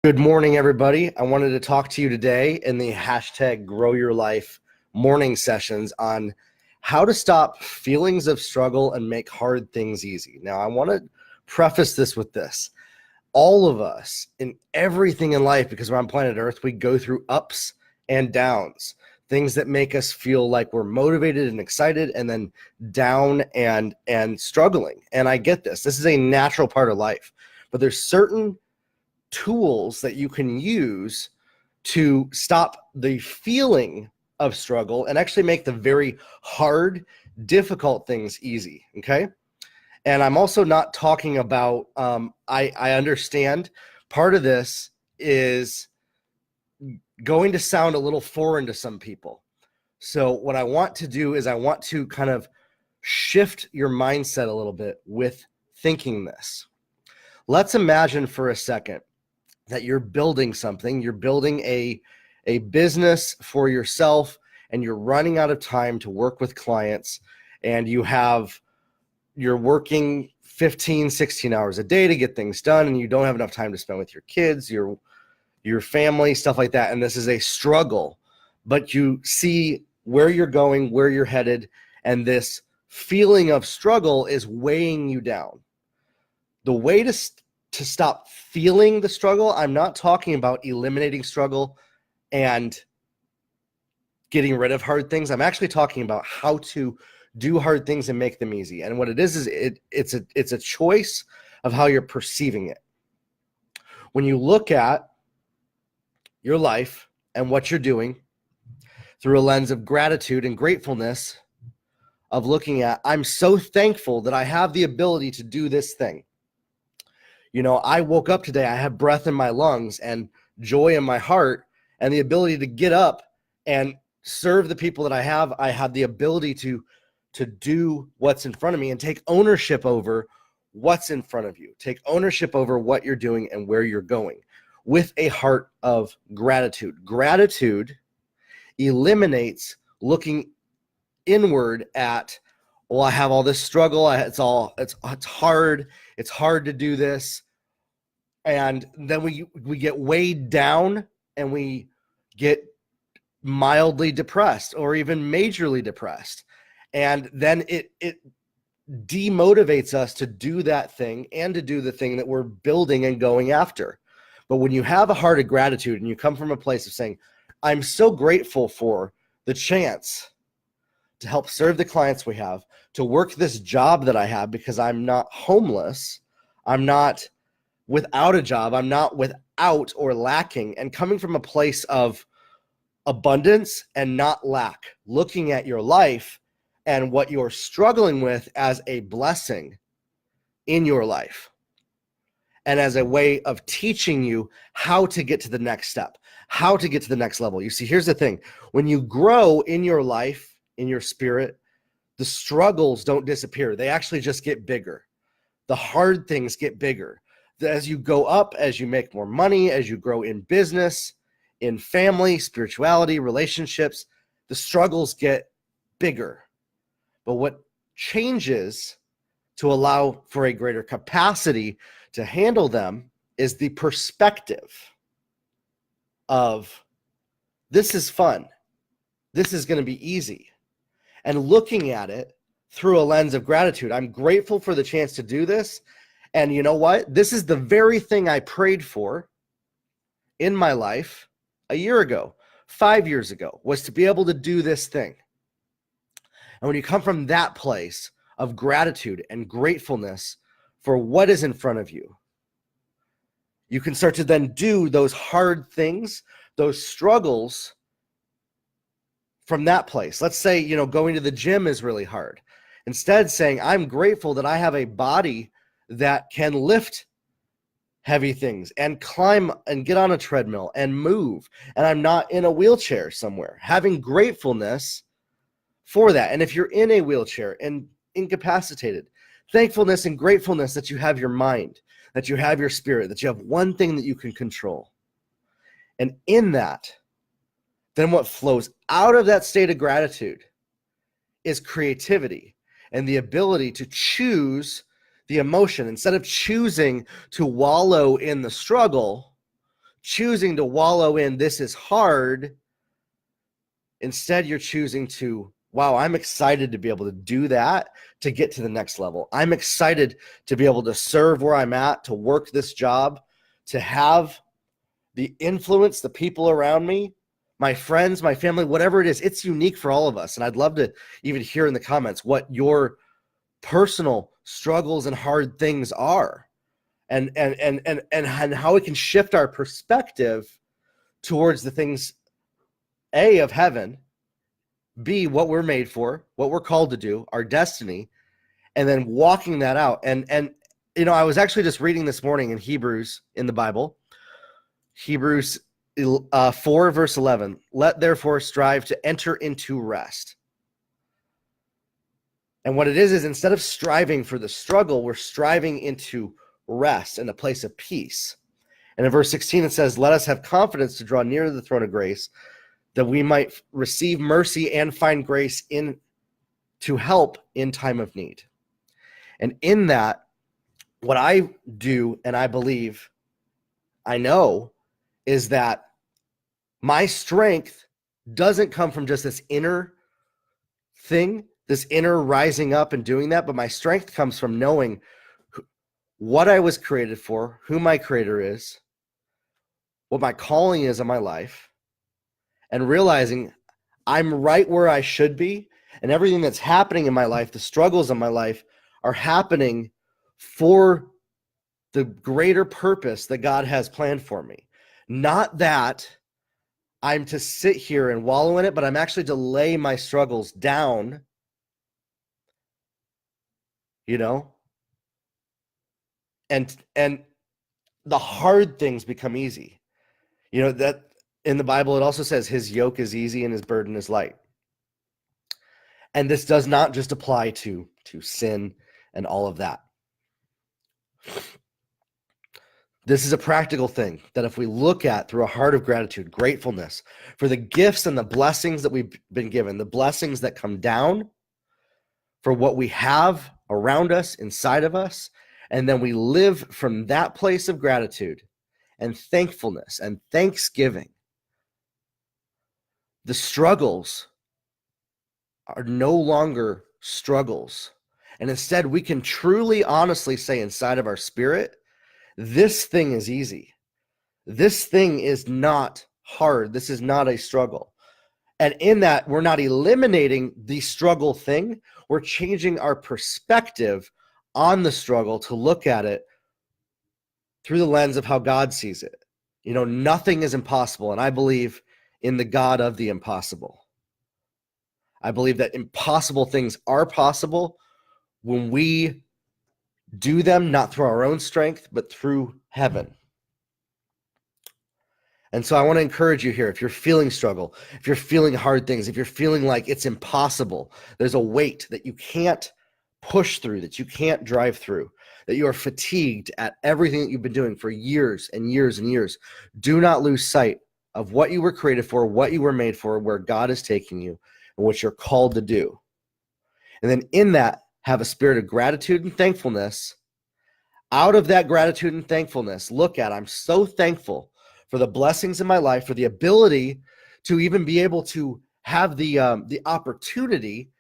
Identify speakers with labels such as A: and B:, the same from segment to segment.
A: Good morning, everybody. I wanted to talk to you today in the hashtag Grow Your Life morning sessions on how to stop feelings of struggle and make hard things easy. Now, I want to preface this with this. All of us in everything in life, because we're on planet Earth, we go through ups and downs, things that make us feel like we're motivated and excited, and then down and struggling. And I get this. This is a natural part of life. But there's certain tools that you can use to stop the feeling of struggle and actually make the very hard, difficult things easy. Okay. And I'm also not talking about, I understand part of this is going to sound a little foreign to some people. So what I want to do is I want to kind of shift your mindset a little bit with thinking this. Let's imagine for a second that you're building something, you're building a business for yourself, and you're running out of time to work with clients, and you're working 15, 16 hours a day to get things done, and you don't have enough time to spend with your kids, your family, stuff like that. And this is a struggle, but you see where you're going, where you're headed, and this feeling of struggle is weighing you down. The way to stop feeling the struggle, I'm not talking about eliminating struggle and getting rid of hard things. I'm actually talking about how to do hard things and make them easy. And what it is it's a choice of how you're perceiving it. When you look at your life and what you're doing through a lens of gratitude and gratefulness, of looking at, I'm so thankful that I have the ability to do this thing. You know, I woke up today, I have breath in my lungs and joy in my heart and the ability to get up and serve the people that I have. I have the ability to do what's in front of me and take ownership over what's in front of you. Take ownership over what you're doing and where you're going with a heart of gratitude. Gratitude eliminates looking inward at, well, I have all this struggle. It's hard. It's hard to do this. And then we get weighed down and we get mildly depressed or even majorly depressed. And then it demotivates us to do that thing and to do the thing that we're building and going after. But when you have a heart of gratitude and you come from a place of saying, I'm so grateful for the chance to help serve the clients we have, to work this job that I have because I'm not homeless, I'm not without a job, I'm not without or lacking, and coming from a place of abundance and not lack, looking at your life and what you're struggling with as a blessing in your life and as a way of teaching you how to get to the next step, how to get to the next level. You see, here's the thing. When you grow in your life, in your spirit, the struggles don't disappear. They actually just get bigger. The hard things get bigger. As you go up, as you make more money, as you grow in business, in family, spirituality, relationships, the struggles get bigger. But what changes to allow for a greater capacity to handle them is the perspective of, this is fun. This is going to be easy. And looking at it through a lens of gratitude. I'm grateful for the chance to do this. And you know what? This is the very thing I prayed for in my life a year ago, 5 years ago, was to be able to do this thing. And when you come from that place of gratitude and gratefulness for what is in front of you, you can start to then do those hard things, those struggles from that place. Let's say, going to the gym is really hard. Instead, saying, I'm grateful that I have a body that can lift heavy things and climb and get on a treadmill and move, and I'm not in a wheelchair somewhere. Having gratefulness for that. And if you're in a wheelchair and incapacitated, thankfulness and gratefulness that you have your mind, that you have your spirit, that you have one thing that you can control. And in that, then what flows out of that state of gratitude is creativity and the ability to choose the emotion. Instead of choosing to wallow in the struggle, choosing to wallow in this is hard. Instead, you're choosing to, wow, I'm excited to be able to do that, to get to the next level. I'm excited to be able to serve where I'm at, to work this job, to have the influence, the people around me, my friends, my family, whatever it is. It's unique for all of us. And I'd love to even hear in the comments what your personal struggles and hard things are, and how we can shift our perspective towards the things, A, of heaven, B, what we're made for, what we're called to do, our destiny, and then walking that out. And I was actually just reading this morning in Hebrews in the Bible, Hebrews 4 verse 11, let therefore strive to enter into rest. And what it is instead of striving for the struggle, we're striving into rest and a place of peace. And in verse 16, it says, let us have confidence to draw near to the throne of grace, that we might receive mercy and find grace to help in time of need. And in that, what I do, and I believe, I know, is that my strength doesn't come from just this inner thing, this inner rising up and doing that, but my strength comes from knowing what I was created for, who my creator is, what my calling is in my life, and realizing I'm right where I should be, and everything that's happening in my life, the struggles in my life, are happening for the greater purpose that God has planned for me. Not that I'm to sit here and wallow in it, but I'm actually to lay my struggles down, and the hard things become easy. That in the Bible, it also says his yoke is easy and his burden is light. And this does not just apply to sin and all of that. This is a practical thing that if we look at through a heart of gratitude, gratefulness for the gifts and the blessings that we've been given, the blessings that come down, for what we have around us, inside of us, and then we live from that place of gratitude and thankfulness and thanksgiving, the struggles are no longer struggles. And instead, we can truly, honestly say inside of our spirit, this thing is easy. This thing is not hard. This is not a struggle. And in that, we're not eliminating the struggle thing. We're changing our perspective on the struggle to look at it through the lens of how God sees it. Nothing is impossible. And I believe in the God of the impossible. I believe that impossible things are possible when we do them, not through our own strength, but through heaven. And so I want to encourage you here, if you're feeling struggle, if you're feeling hard things, if you're feeling like it's impossible, there's a weight that you can't push through, that you can't drive through, that you are fatigued at everything that you've been doing for years and years and years, do not lose sight of what you were created for, what you were made for, where God is taking you, and what you're called to do. And then in that, have a spirit of gratitude and thankfulness. Out of that gratitude and thankfulness, look at, I'm so thankful for the blessings in my life, for the ability to even be able to have the opportunity,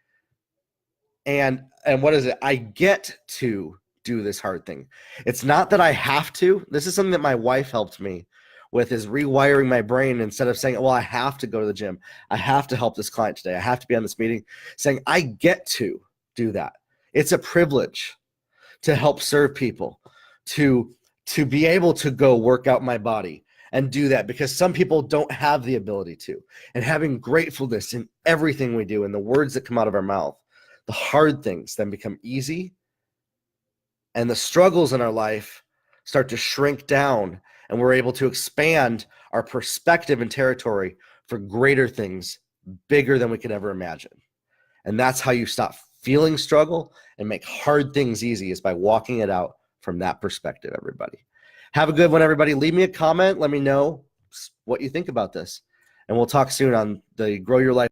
A: and what is it? I get to do this hard thing. It's not that I have to. This is something that my wife helped me with, is rewiring my brain. Instead of saying, well, I have to go to the gym, I have to help this client today, I have to be on this meeting, saying I get to do that. It's a privilege to help serve people, to be able to go work out my body and do that, because some people don't have the ability to. And having gratefulness in everything we do and the words that come out of our mouth, the hard things then become easy, and the struggles in our life start to shrink down, and we're able to expand our perspective and territory for greater things, bigger than we could ever imagine. And that's how you stop feeling struggle and make hard things easy, is by walking it out from that perspective, everybody. Have a good one, everybody. Leave me a comment. Let me know what you think about this. And we'll talk soon on the Grow Your Life